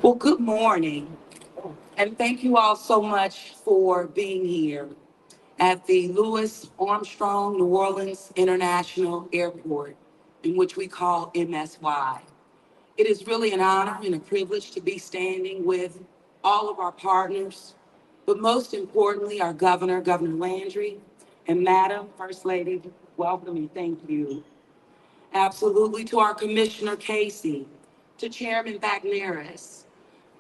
Well, good morning, and thank you all so much for being here at the Louis Armstrong New Orleans International Airport, in which we call MSY. It is really an honor and a privilege to be standing with all of our partners, but most importantly, our governor, Governor Landry, and Madam First Lady, welcome and thank you. Absolutely to our Commissioner Casey, to Chairman Bagneris,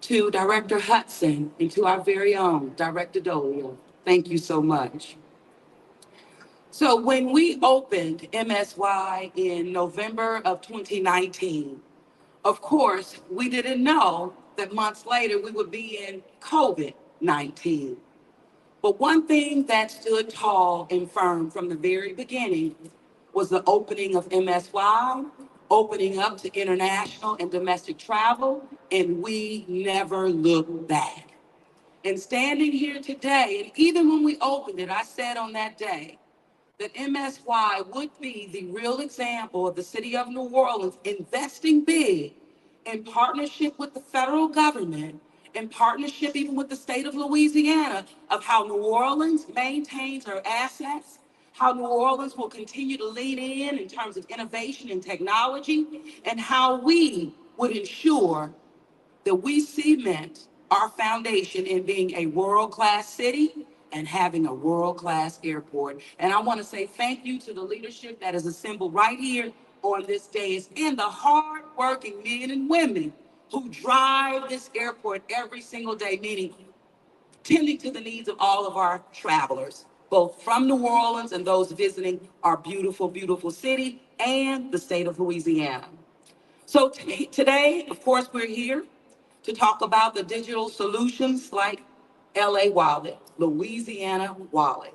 to Director Hudson, and to our very own Director Dolio. Thank you so much. So when we opened MSY in November of 2019, of course, we didn't know that months later we would be in COVID-19. But one thing that stood tall and firm from the very beginning was the opening of MSY, opening up to international and domestic travel, and we never looked back. And standing here today, and even when we opened it, I said on that day that MSY would be the real example of the city of New Orleans investing big in partnership with the federal government, in partnership even with the state of Louisiana, of how New Orleans maintains her assets, how New Orleans will continue to lean in terms of innovation and technology, and how we would ensure that we cement our foundation in being a world-class city and having a world-class airport. And I want to say thank you to the leadership that is assembled right here on this dais and the hard-working men and women who drive this airport every single day, meaning tending to the needs of all of our travelers, both from New Orleans and those visiting our beautiful, beautiful city and the state of Louisiana. So today, of course, we're here to talk about the digital solutions like LA Wallet, Louisiana Wallet.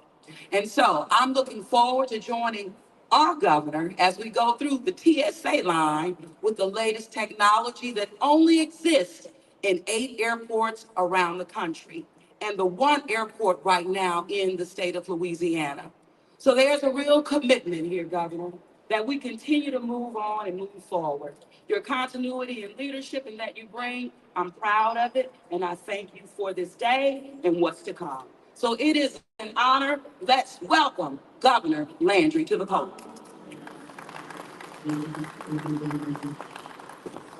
And so I'm looking forward to joining our governor as we go through the TSA line with the latest technology that only exists in 8 airports around the country and the one airport right now in the state of Louisiana. So there's a real commitment here, Governor, that we continue to move on and move forward. Your continuity and leadership and that you bring, I'm proud of it, and I thank you for this day and what's to come. So it is an honor. Let's welcome Governor Landry to the podium.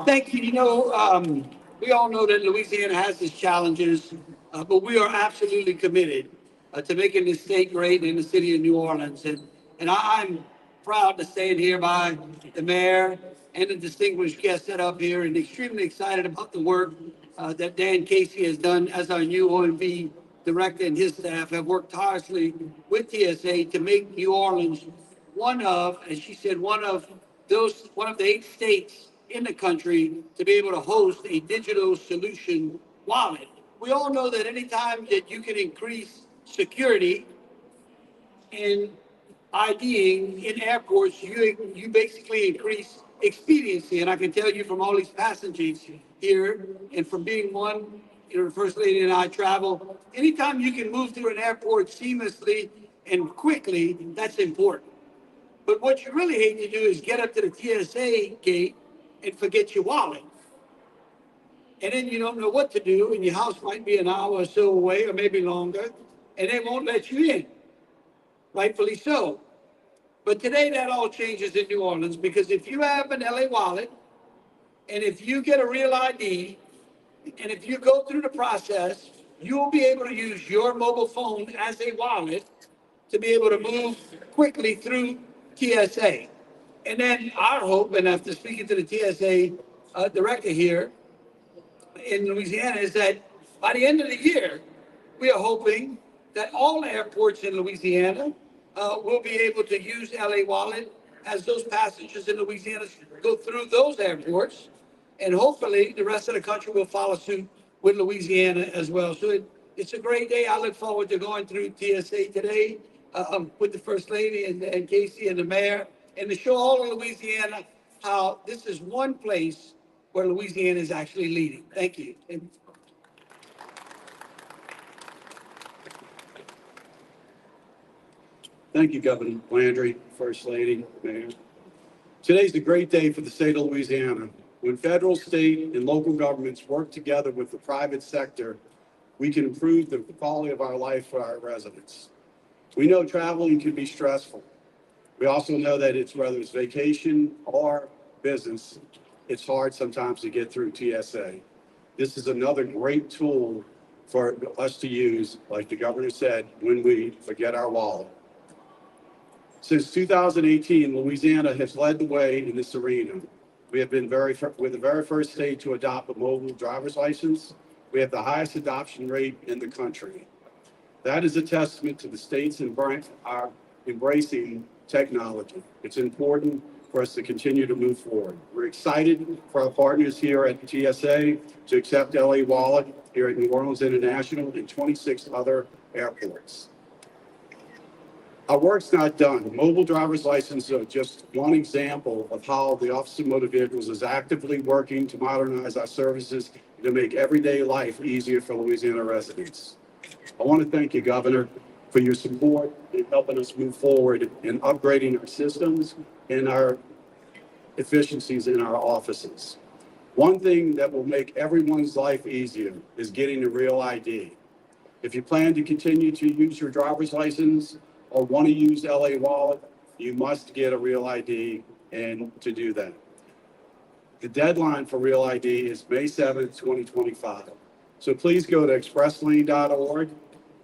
Thank you. We all know that Louisiana has its challenges, but we are absolutely committed to making this state great in the city of New Orleans. And I'm proud to stand here by the mayor and the distinguished guests that are up here and extremely excited about the work that Dan Casey has done as our new OMB director, and his staff have worked tirelessly with TSA to make New Orleans one of, as she said, one of the 8 states in the country to be able to host a digital solution wallet. We all know that anytime that you can increase security in IDing in airports, you basically increase expediency. And I can tell you from all these passengers here, and from being one, the First Lady and I travel, anytime you can move through an airport seamlessly and quickly, that's important. But what you really hate to do is get up to the TSA gate and forget your wallet. And then you don't know what to do, and your house might be an hour or so away, or maybe longer, and they won't let you in, rightfully so. But today that all changes in New Orleans, because if you have an LA wallet, and if you get a real ID, and if you go through the process, you will be able to use your mobile phone as a wallet to be able to move quickly through TSA. And then our hope, and after speaking to the TSA director here in Louisiana, is that by the end of the year, we are hoping that all airports in Louisiana will be able to use LA Wallet as those passengers in Louisiana go through those airports. And hopefully the rest of the country will follow suit with Louisiana as well. So it's a great day. I look forward to going through TSA today with the First Lady and Casey and the mayor, and to show all of Louisiana how this is one place where Louisiana is actually leading. Thank you. Thank you, Governor Landry, First Lady, Mayor. Today's a great day for the state of Louisiana. When federal, state, and local governments work together with the private sector, we can improve the quality of our life for our residents. We know traveling can be stressful. We also know that whether it's vacation or business, it's hard sometimes to get through TSA. This is another great tool for us to use, like the governor said, when we forget our wallet. Since 2018, Louisiana has led the way in this arena. We're the very first state to adopt a mobile driver's license. We have the highest adoption rate in the country. That is a testament to the states are embracing technology. It's important for us to continue to move forward. We're excited for our partners here at TSA to accept LA Wallet here at New Orleans International and 26 other airports. Our work's not done. Mobile driver's licenses are just one example of how the Office of Motor Vehicles is actively working to modernize our services and to make everyday life easier for Louisiana residents. I want to thank you, Governor, for your support in helping us move forward in upgrading our systems and our efficiencies in our offices. One thing that will make everyone's life easier is getting a real ID. If you plan to continue to use your driver's license or want to use LA Wallet, you must get a real ID, and to do that. The deadline for real ID is May 7th, 2025. So please go to expresslane.org,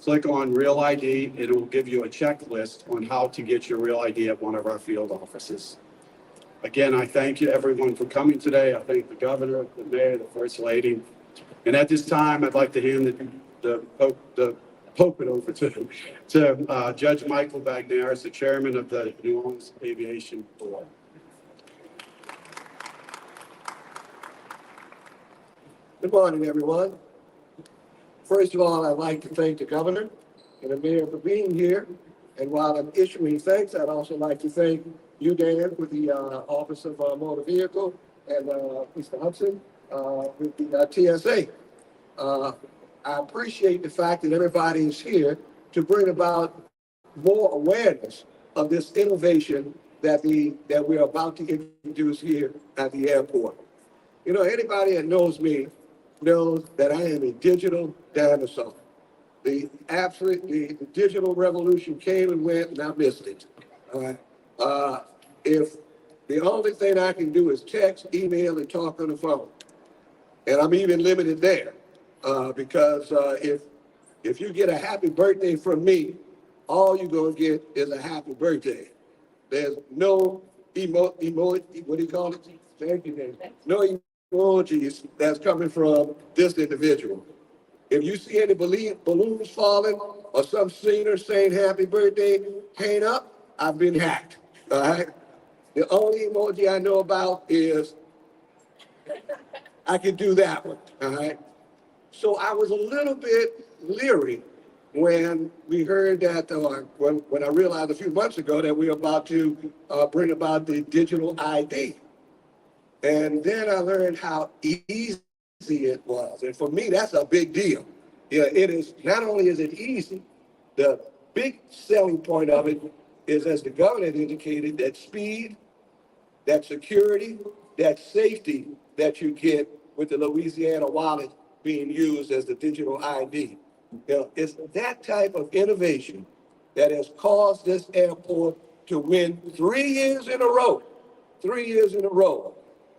click on Real ID, and it will give you a checklist on how to get your real ID at one of our field offices. Again, I thank you everyone for coming today. I thank the governor, the mayor, the first lady. And at this time, I'd like to hand the pulpit over to Judge Michael Bagnaris, the chairman of the New Orleans Aviation Board. Good morning, everyone. First of all, I'd like to thank the governor and the mayor for being here. And while I'm issuing thanks, I'd also like to thank you, Dan, with the Office of Motor Vehicle, and Mr. Hudson with the TSA. I appreciate the fact that everybody is here to bring about more awareness of this innovation that we're about to introduce here at the airport. You know, anybody that knows me knows that I am a digital dinosaur. The digital revolution came and went, and I missed it. All right. If the only thing I can do is text, email, and talk on the phone, and I'm even limited there, because if you get a happy birthday from me, all you're gonna get is a happy birthday. There's no what do you call it? Thank you, Dave. No emojis that's coming from this individual. If you see any balloons falling or some singer saying happy birthday, hang up, I've been hacked. All right. The only emoji I know about is I can do that one. All right. So I was a little bit leery when we heard that, when I realized a few months ago that we were about to bring about the digital ID. And then I learned how easy it was. And for me, that's a big deal. Yeah, it is. Not only is it easy, the big selling point of it is, as the governor indicated, that speed, that security, that safety that you get with the Louisiana wallet being used as the digital ID. You know, it's that type of innovation that has caused this airport to win 3 years in a row,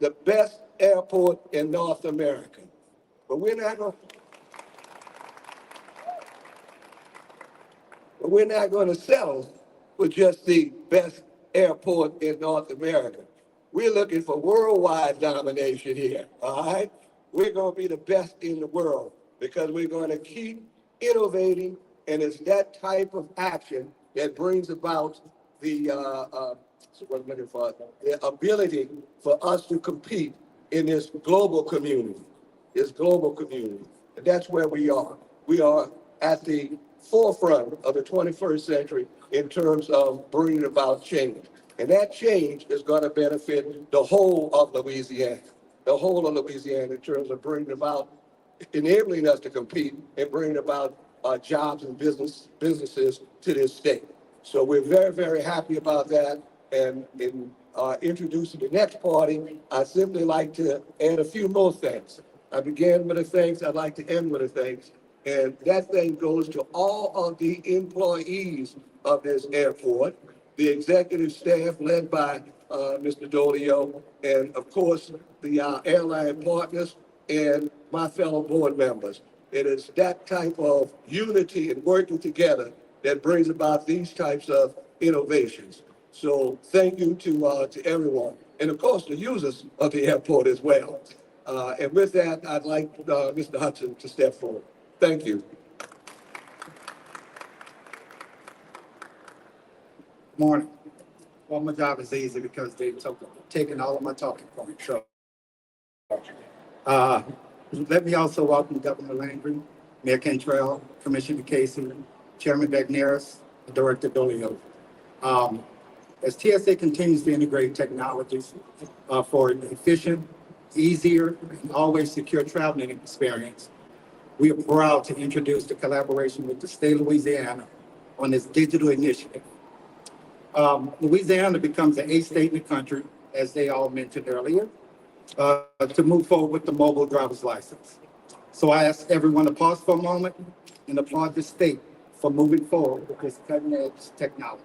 the best airport in North America. But we're not going to settle for just the best airport in North America. We're looking for worldwide domination here, all right? We're going to be the best in the world because we're going to keep innovating, and it's that type of action that brings about the ability for us to compete in this global community. And that's where we are. We are at the forefront of the 21st century in terms of bringing about change. And that change is going to benefit the whole of Louisiana. the whole of Louisiana in terms of bringing about, enabling us to compete and bringing about jobs and businesses to this state. So we're very, very happy about that. And in introducing the next party, I'd simply like to add a few more things. I began with the thanks, I'd like to end with the thanks. And that thing goes to all of the employees of this airport, the executive staff led by Mr. Dolio, and of course, the airline partners and my fellow board members. It is that type of unity and working together that brings about these types of innovations. So thank you to everyone, and of course, the users of the airport as well. And with that, I'd like Mr. Hudson to step forward. Thank you. Morning. Well, my job is easy because they've taken all of my talking points. So, let me also welcome Governor Landry, Mayor Cantrell, Commissioner Casey, Chairman Bagneris, and Director Dolio. As TSA continues to integrate technologies for an efficient, easier, and always secure traveling experience, we are proud to introduce the collaboration with the state of Louisiana on this digital initiative. Louisiana becomes the 8th state in the country, as they all mentioned earlier, to move forward with the mobile driver's license. So I ask everyone to pause for a moment and applaud the state for moving forward with this cutting edge technology.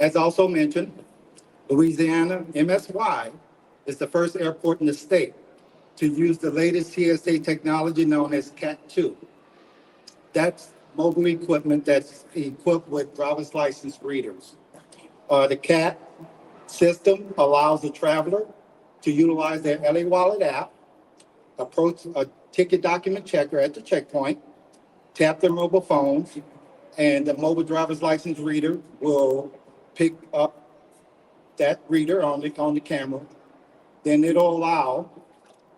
As also mentioned, Louisiana MSY is the first airport in the state to use the latest TSA technology known as CAT-2. That's mobile equipment that's equipped with driver's license readers. The CAT system allows the traveler to utilize their LA Wallet app, approach a ticket document checker at the checkpoint, tap their mobile phones, and the mobile driver's license reader will pick up that reader on the camera. Then it'll allow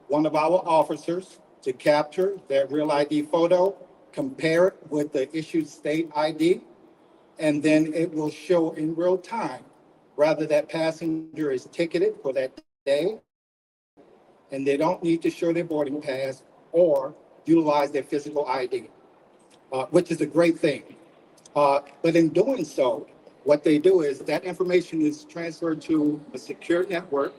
one of our officers to capture that real ID photo, compare it with the issued state ID, and then it will show in real time whether that passenger is ticketed for that day, and they don't need to show their boarding pass or utilize their physical ID, which is a great thing. But in doing so, what they do is that information is transferred to a secure network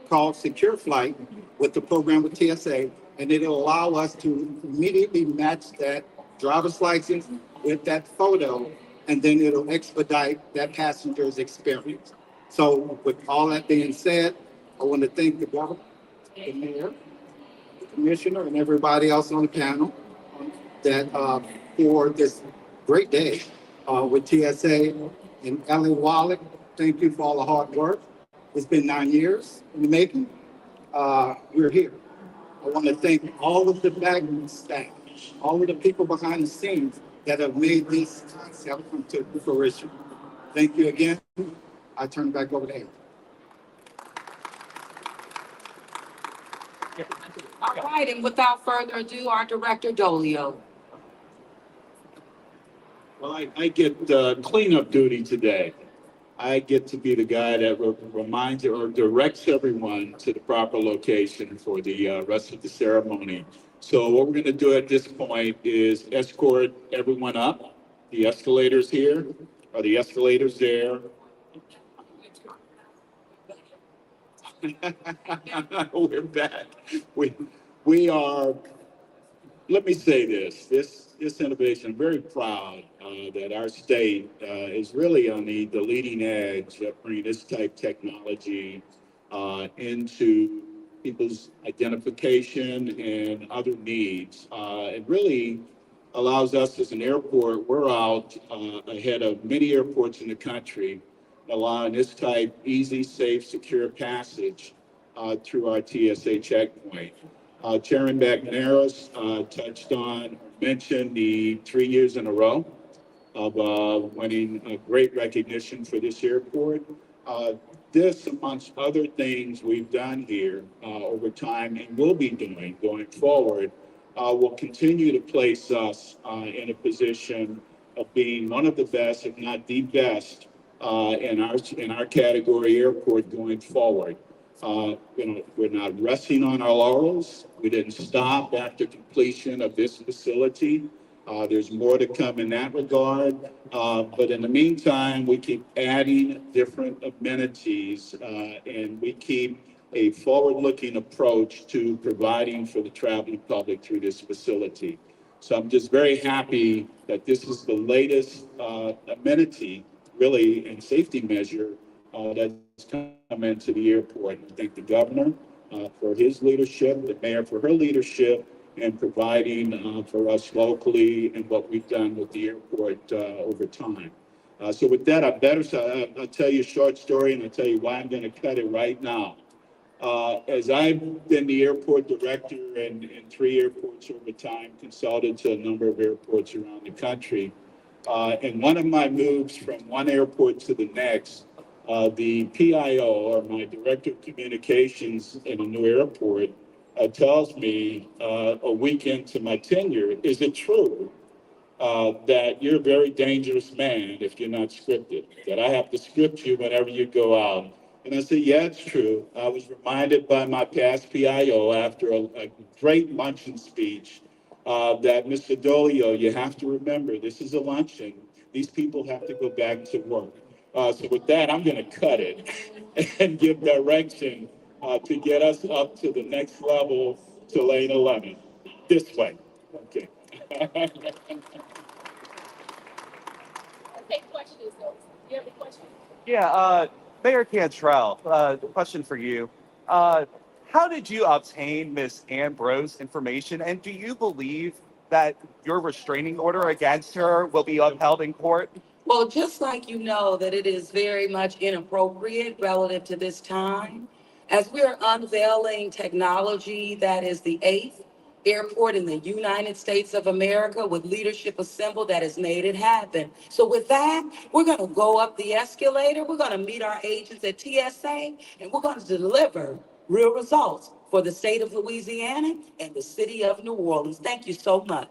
called Secure Flight with the program with TSA, and it'll allow us to immediately match that driver's license with that photo, and then it'll expedite that passenger's experience. So with all that being said, I want to thank the governor, the mayor, the commissioner, and everybody else on the panel that for this great day with TSA and LA Wallet. Thank you for all the hard work. It's been 9 years in the making. We're here. I want to thank all of the back staff, all of the people behind the scenes that have made this concept come to fruition. Thank you again. I turn it back over to Amy. All right, and without further ado, our Director Dolio. Well, I get cleanup duty today. I get to be the guy that reminds or directs everyone to the proper location for the rest of the ceremony. So what we're going to do at this point is escort everyone up. The escalators here. Are the escalators there? We're back. We are. Let me say this innovation, I'm very proud that our state is really on the leading edge of bringing this type technology into people's identification and other needs. It really allows us as an airport, we're out ahead of many airports in the country, allowing this type easy, safe, secure passage through our TSA checkpoint. Chairman Bagneris touched on, mentioned the 3 years in a row of winning a great recognition for this airport. This, amongst other things we've done here over time and will be doing going forward, will continue to place us in a position of being one of the best, if not the best, in our category airport going forward. We're not resting on our laurels. We didn't stop after completion of this facility. There's more to come in that regard. But in the meantime, we keep adding different amenities, and we keep a forward-looking approach to providing for the traveling public through this facility. So I'm just very happy that this is the latest amenity, really, and safety measure that's come into the airport. I thank the governor for his leadership, the mayor for her leadership, and providing for us locally and what we've done with the airport over time. So with that, I'll tell you a short story, and I'll tell you why I'm going to cut it right now. As I've been the airport director in 3 airports over time, consulted to a number of airports around the country, in one of my moves from one airport to the next, the PIO, or my director of communications in a new airport, tells me a week into my tenure, is it true that you're a very dangerous man if you're not scripted, that I have to script you whenever you go out? And I said, yeah, it's true. I was reminded by my past PIO after a great luncheon speech that Mr. Dolio, you have to remember, this is a luncheon. These people have to go back to work. So with that, I'm going to cut it and give direction to get us up to the next level to lane 11. This way. Okay. Yeah, Mayor Cantrell, question for you. Uh, how did you obtain Miss Ambrose information, and do you believe that your restraining order against her will be upheld in court? Well, just like you know that it is very much inappropriate relative to this time, as we're unveiling technology that is the 8th airport in the United States of America with leadership assembled that has made it happen. So with that, we're going to go up the escalator. We're going to meet our agents at TSA, and we're going to deliver real results for the state of Louisiana and the city of New Orleans. Thank you so much.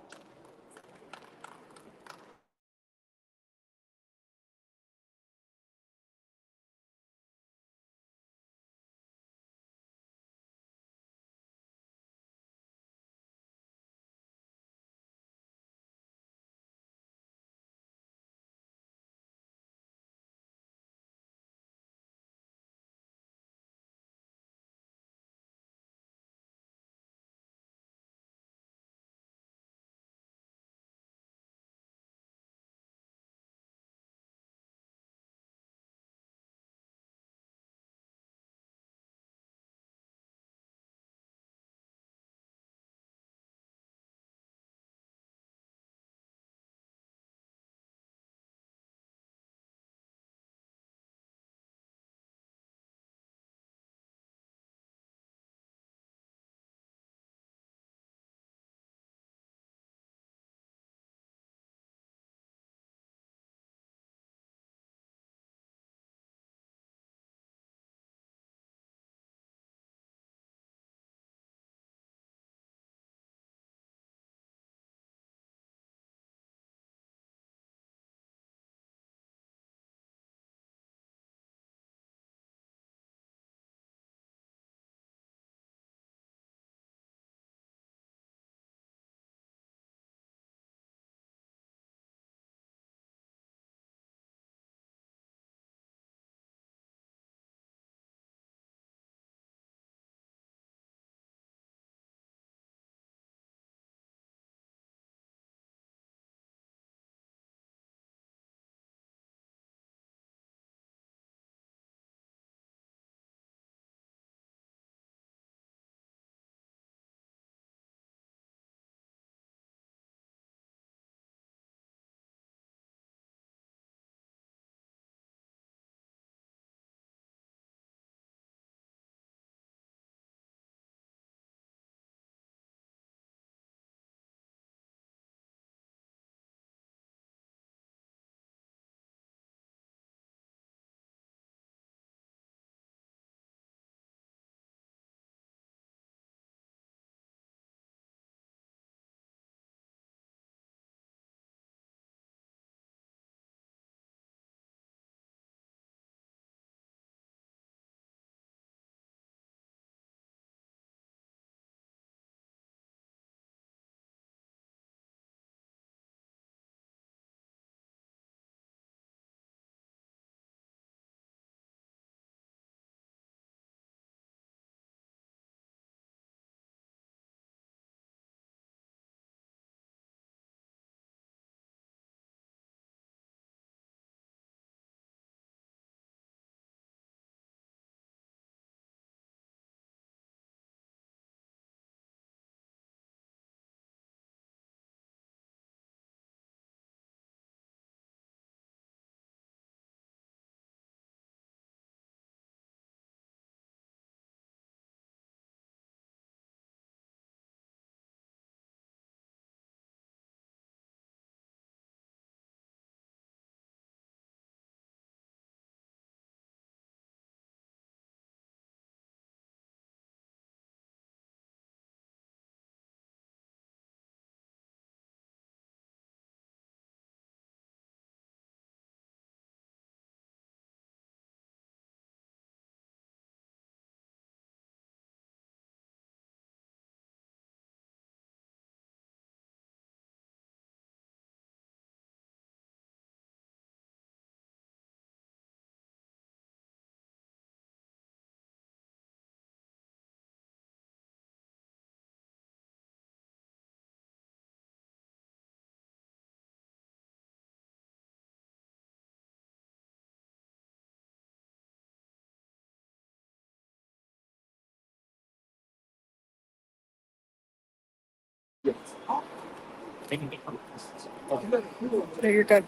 There you're good.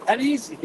And easy.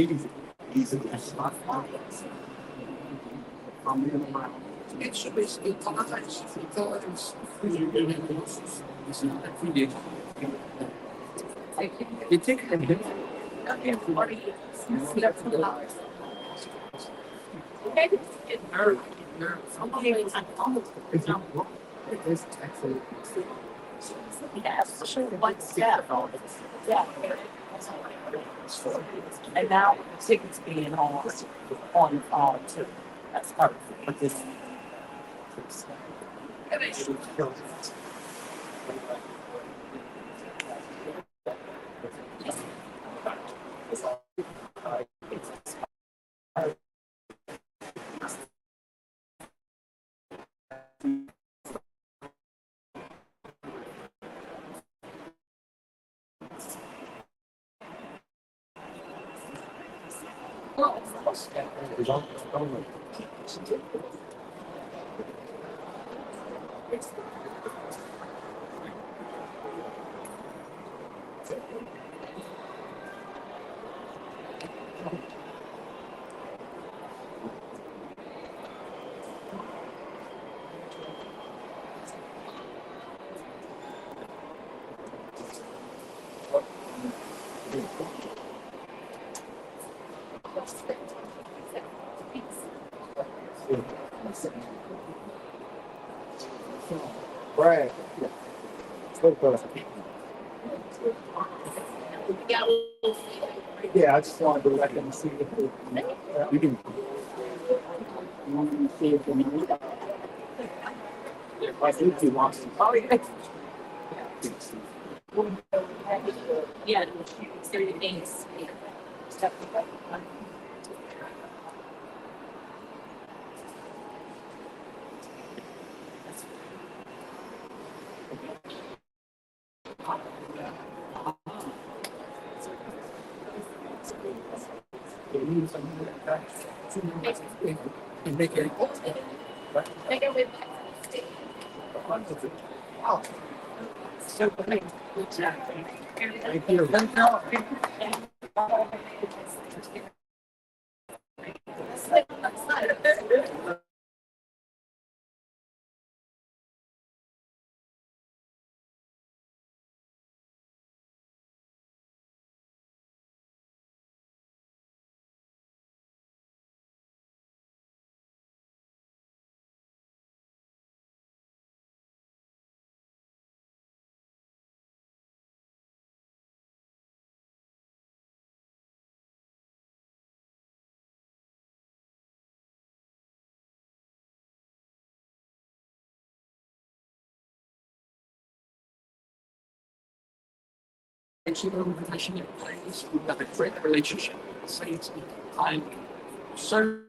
Brad. Yeah, I just wanted to let them see if you can. See if I think he wants to. Oh, yeah. supervision in place. We've got a great relationship with the states. I'm certain